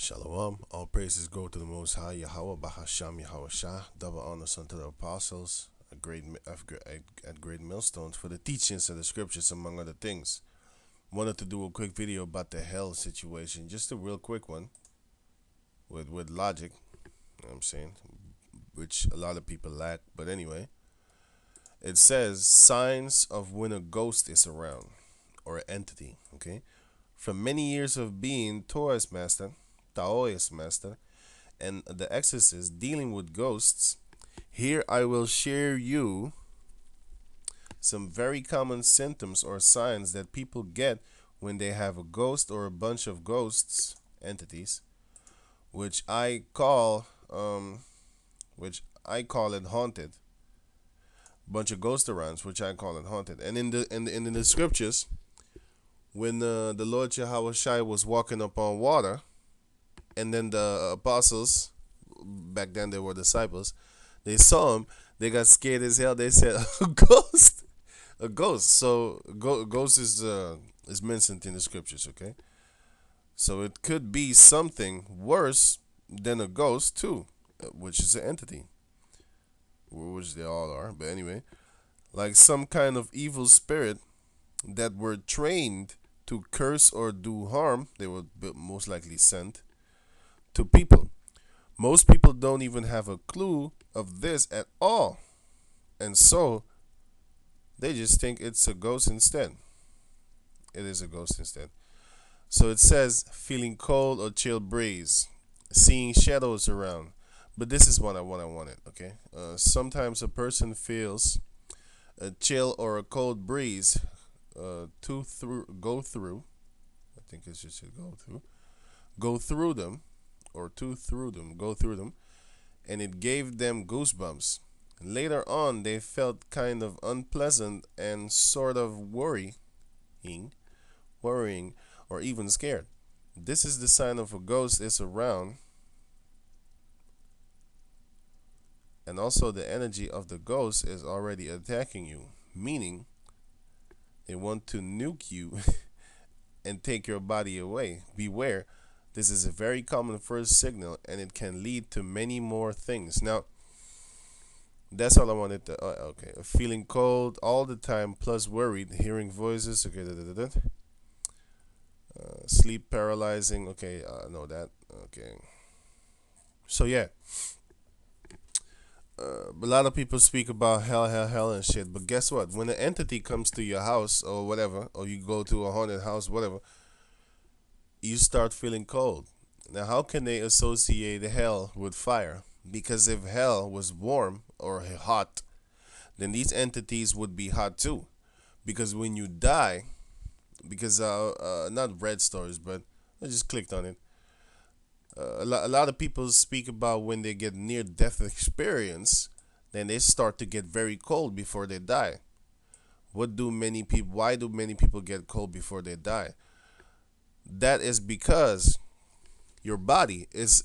Shalom. All praises go to the Most High, Yahweh, Bahasham, Yahweh Shah. Double honors unto the apostles at great millstones for the teachings of the scriptures, among other things. Wanted to do a quick video about the hell situation, just a real quick one with logic, you know what I'm saying, which a lot of people lack. But anyway, it says signs of when a ghost is around or an entity. Okay, from many years of being Taoist master, and the exorcist dealing with ghosts, here I will share you some very common symptoms or signs that people get when they have a ghost or a bunch of ghosts entities, which I call it haunted. Bunch of ghost arounds, which I call it haunted. And in the scriptures, when the Lord Yahweh Shai was walking upon water, and then the apostles, back then they were disciples, they saw him, they got scared as hell. They said, a ghost, a ghost. So ghost is mentioned in the scriptures. Okay, so it could be something worse than a ghost too, which is an entity, which they all are. But anyway, like some kind of evil spirit that were trained to curse or do harm. They were most likely sent to people. Most people don't even have a clue of this at all, and so they just think it's a ghost instead. It is a ghost instead. So it says feeling cold or chill breeze, seeing shadows around. But this is what I wanted. Okay, sometimes a person feels a chill or a cold breeze go through. I think it's just go through them, or go through them, and it gave them goosebumps. Later on, they felt kind of unpleasant and sort of worrying, or even scared. This is the sign of a ghost is around, and also the energy of the ghost is already attacking you, meaning they want to nuke you and take your body away. Beware. This is a very common first signal, and it can lead to many more things. Now, that's all I wanted to. Okay, feeling cold all the time, plus worried, hearing voices. Okay, sleep paralyzing. Okay, I know that. Okay, so yeah, a lot of people speak about hell, and shit. But guess what? When an entity comes to your house or whatever, or you go to a haunted house, whatever, you start feeling cold. Now, how can they associate hell with fire? Because if hell was warm or hot, then these entities would be hot too. Because when you die, because not read stories, but I just clicked on it. A lot of people speak about when they get near death experience, then they start to get very cold before they die. Why do many people get cold before they die? That is because your body is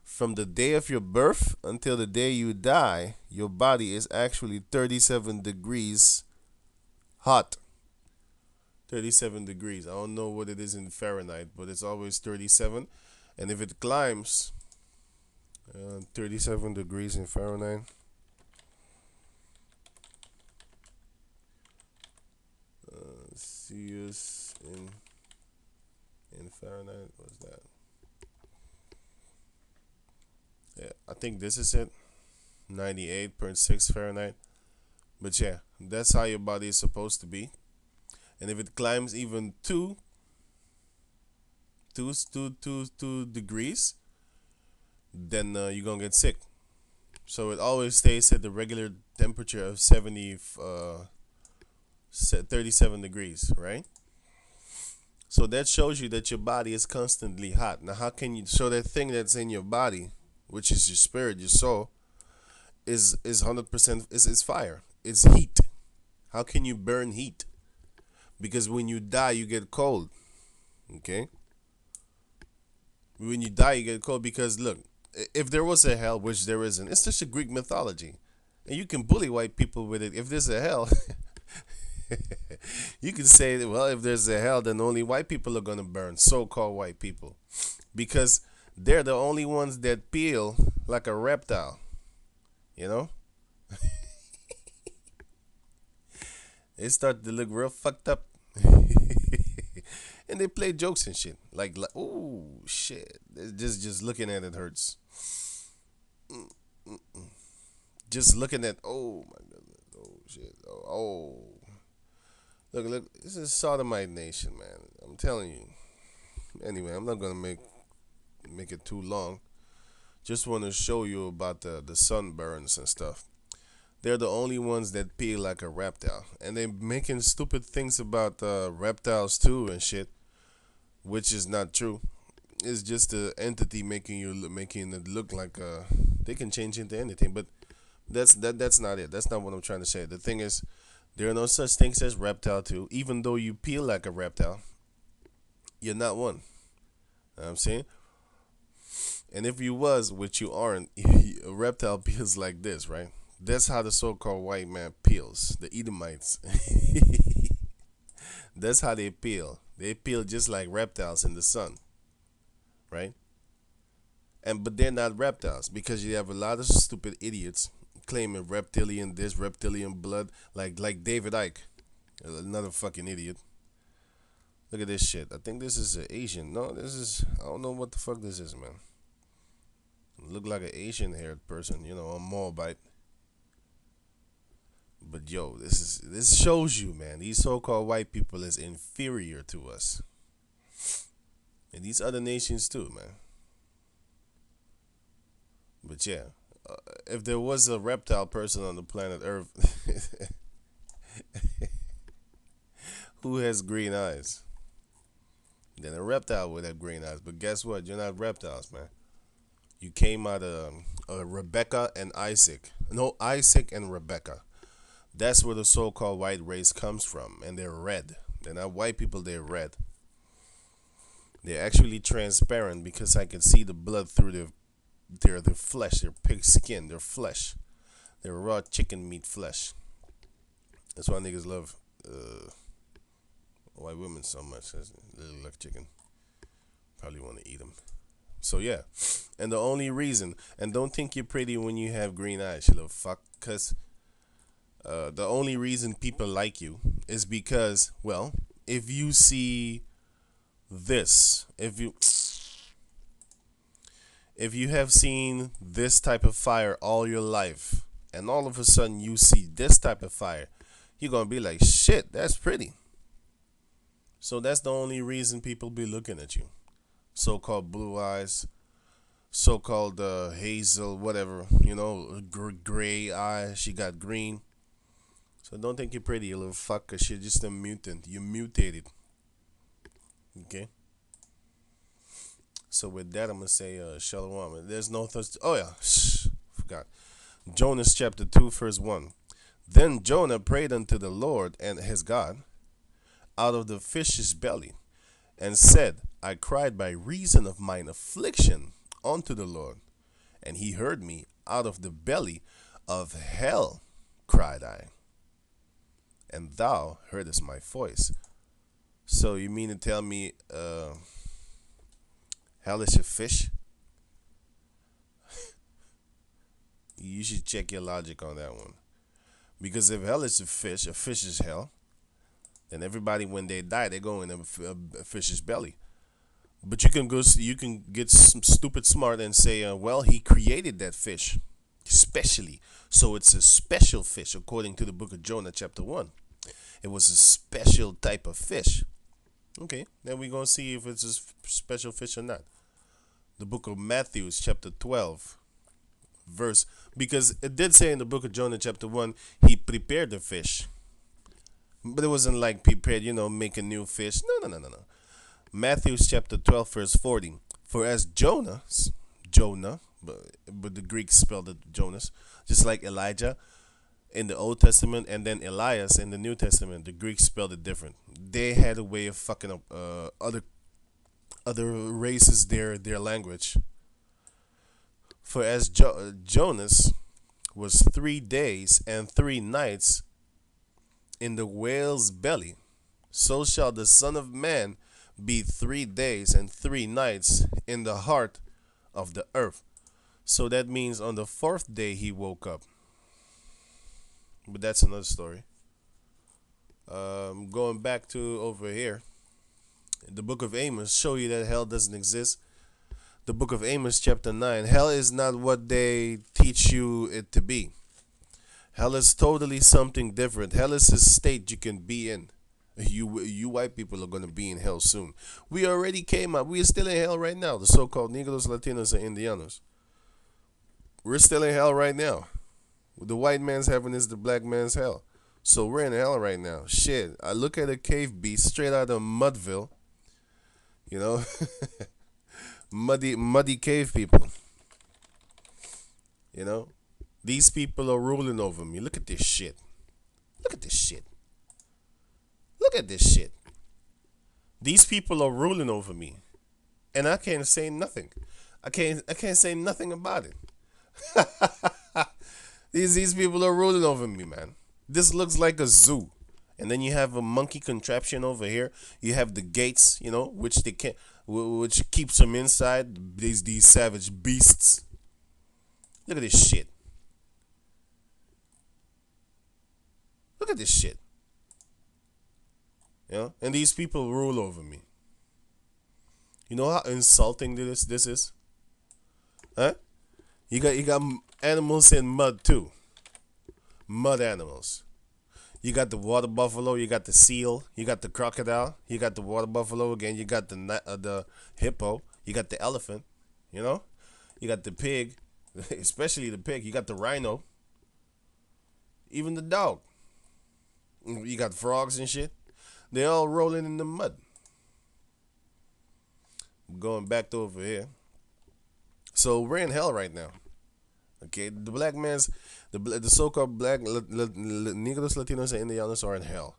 from the day of your birth until the day you die, your body is actually 37 degrees hot. 37 degrees. I don't know what it is in Fahrenheit, but it's always 37. And if it climbs 37 degrees in Fahrenheit, Celsius in Fahrenheit, what's that? Yeah, I think this is it. 98.6 Fahrenheit. But yeah, that's how your body is supposed to be. And if it climbs even two degrees, then you're gonna get sick. So it always stays at the regular temperature of 37 degrees, right? So that shows you that your body is constantly hot. Now, how can you show that thing that's in your body, which is your spirit, your soul, is 100% is fire? It's heat. How can you burn heat? Because when you die, you get cold. Okay? When you die, you get cold because, look, if there was a hell, which there isn't, it's just a Greek mythology. And you can bully white people with it. If there's a hell, You could say, well, if there's a hell, then only white people are gonna burn. So-called white people, because they're the only ones that peel like a reptile. You know, they start to look real fucked up, and they play jokes and shit. Like, oh shit, just looking at it hurts. Just looking at, oh my goodness, oh shit, oh. Look, this is sodomite nation, man. I'm telling you. Anyway, I'm not gonna make it too long. Just want to show you about the sunburns and stuff. They're the only ones that peel like a reptile, and they're making stupid things about reptiles too and shit, which is not true. It's just the entity making it look like they can change into anything, but that's not it. That's not what I'm trying to say. The thing is, there are no such things as reptile too. Even though you peel like a reptile, you're not one. You know what I'm saying? And if you was, which you aren't, a reptile peels like this, right? That's how the so-called white man peels. The Edomites. That's how they peel. They peel just like reptiles in the sun, right? But they're not reptiles, because you have a lot of stupid idiots claiming reptilian this, reptilian blood, like David Icke, another fucking idiot. Look at this shit. I think this is an Asian. No, this is, I don't know what the fuck this is, man. Look like an Asian haired person, a Moabite. But yo, this shows you, man, these so-called white people is inferior to us, and these other nations too, man. But yeah, if there was a reptile person on the planet Earth who has green eyes, then a reptile would have green eyes. But guess what? You're not reptiles, man. You came out of Rebecca and Isaac. No, Isaac and Rebecca. That's where the so-called white race comes from, and they're red. They're not white people, they're red. They're actually transparent, because I can see the blood through their flesh, their pig skin, their flesh, their raw chicken meat flesh. That's why niggas love white women so much. They love chicken. Probably want to eat them. So yeah, and the only reason, and don't think you're pretty when you have green eyes, you little fuck, because the only reason people like you is because, well, if you see this, if you have seen this type of fire all your life, and all of a sudden you see this type of fire, you're gonna be like, shit, that's pretty. So that's the only reason people be looking at you. So-called blue eyes, so-called hazel, whatever, gray eyes. She got green. So don't think you're pretty, you little fuck, cause you're just a mutant. You mutated. Okay? So with that, I'm going to say shalom. There's no thirst. Oh, yeah. Forgot. Jonas chapter 2, verse 1. Then Jonah prayed unto the Lord and his God out of the fish's belly, and said, I cried by reason of mine affliction unto the Lord, and he heard me. Out of the belly of hell cried I, and thou heardest my voice. So you mean to tell me hell is a fish? You should check your logic on that one. Because if hell is a fish is hell, then everybody, when they die, they go in a fish's belly. But you can get some stupid smart and say, well, he created that fish specially, so it's a special fish according to the book of Jonah chapter 1. It was a special type of fish. Okay, then we're gonna see if it's a special fish or not. The book of Matthew chapter 12 verse, because it did say in the book of Jonah chapter 1, he prepared the fish. But it wasn't like prepared, make a new fish. No. Matthew chapter 12, verse 40. For as Jonah, but the Greeks spelled it Jonas, just like Elijah in the Old Testament, and then Elias in the New Testament, the Greeks spelled it different. They had a way of fucking up other races their language. For as Jonas was 3 days and 3 nights in the whale's belly, so shall the Son of Man be 3 days and 3 nights in the heart of the earth. So that means on the fourth day he woke up. But that's another story. Going back to over here, the book of Amos show you that hell doesn't exist. The book of Amos chapter 9, hell is not what they teach you it to be. Hell is totally something different. Hell is a state you can be in. You white people are gonna be in hell soon. We already came out. We are still in hell right now. The so-called Negros, Latinos, and Indianos. We're still in hell right now. The white man's heaven is the black man's hell. So we're in hell right now. Shit. I look at a cave beast straight out of Mudville. You know, muddy cave people. You know, these people are ruling over me. Look at this shit. Look at this shit. Look at this shit. These people are ruling over me, and I can't say nothing. I can't say nothing about it. These people are ruling over me, man. This looks like a zoo. And then you have a monkey contraption over here. You have the gates, you know, which they can, which keeps them inside. These savage beasts. Look at this shit. Look at this shit. You know, and these people rule over me. You know how insulting this is, huh? You got animals in mud too. Mud animals. You got the water buffalo, you got the seal, you got the crocodile, you got the water buffalo again, you got the hippo, you got the elephant, you know? You got the pig, especially the pig, you got the rhino, even the dog. You got frogs and shit. They all rolling in the mud. Going back to over here. So we're in hell right now. Okay, the black man's, the so-called black Negros, Latinos, and Indianos are in hell.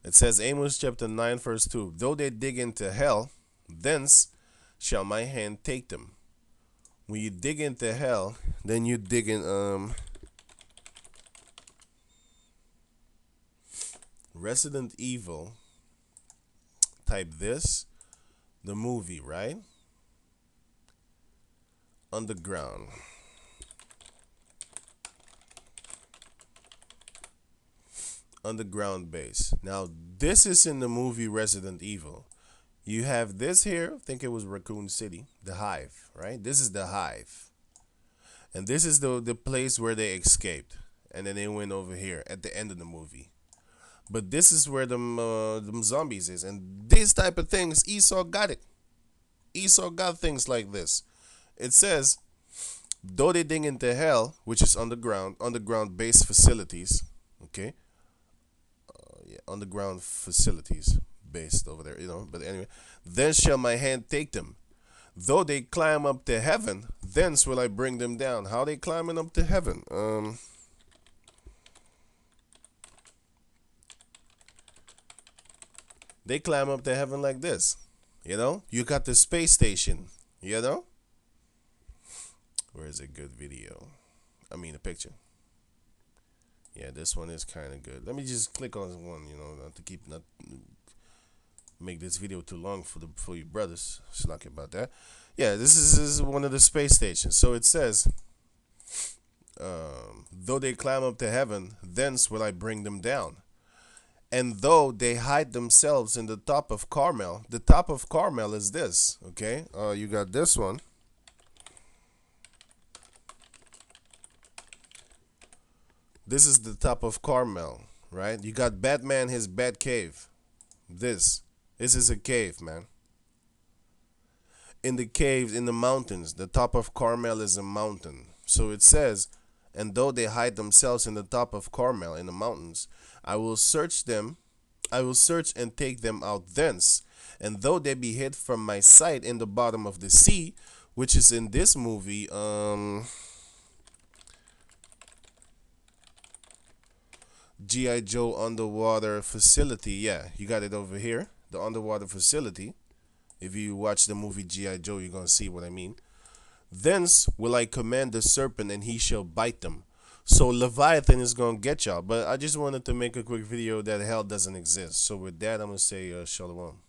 It says Amos chapter 9 verse 2. Though they dig into hell, thence shall my hand take them. When you dig into hell, then you dig in Resident Evil. Type this, the movie, right? Underground. Underground base. Now, this is in the movie Resident Evil. You have this here, I think it was Raccoon City, the Hive, right? This is the Hive. And this is the place where they escaped. And then they went over here at the end of the movie. But this is where them zombies is. And these type of things, Esau got it. Esau got things like this. It says, though they dig into hell, which is underground base facilities, okay? Yeah, underground facilities based over there, you know. But anyway, then shall my hand take them. Though they climb up to heaven, thence will I bring them down. How they climbing up to heaven? They climb up to heaven like this. You know? You got the space station. You know? Where's a good video? I mean a picture. Yeah, this one is kind of good. Let me just click on one, you know, not make this video too long for you brothers. Slack about that. Yeah, this is one of the space stations. So it says, though they climb up to heaven, thence will I bring them down. And though they hide themselves in the top of Carmel, the top of Carmel is this, okay? You got this one. This is the top of Carmel, right? You got Batman, his Bat Cave. This is a cave, man. In the caves, in the mountains, the top of Carmel is a mountain. So it says, and though they hide themselves in the top of Carmel, in the mountains, I will search and take them out thence. And though they be hid from my sight in the bottom of the sea, which is in this movie, G.I. Joe underwater facility. Yeah, you got it over here. The underwater facility. If you watch the movie G.I. Joe, you're going to see what I mean. Thence will I command the serpent, and he shall bite them. So Leviathan is gonna get y'all. But I just wanted to make a quick video that hell doesn't exist. So with that, I'm gonna say shalom.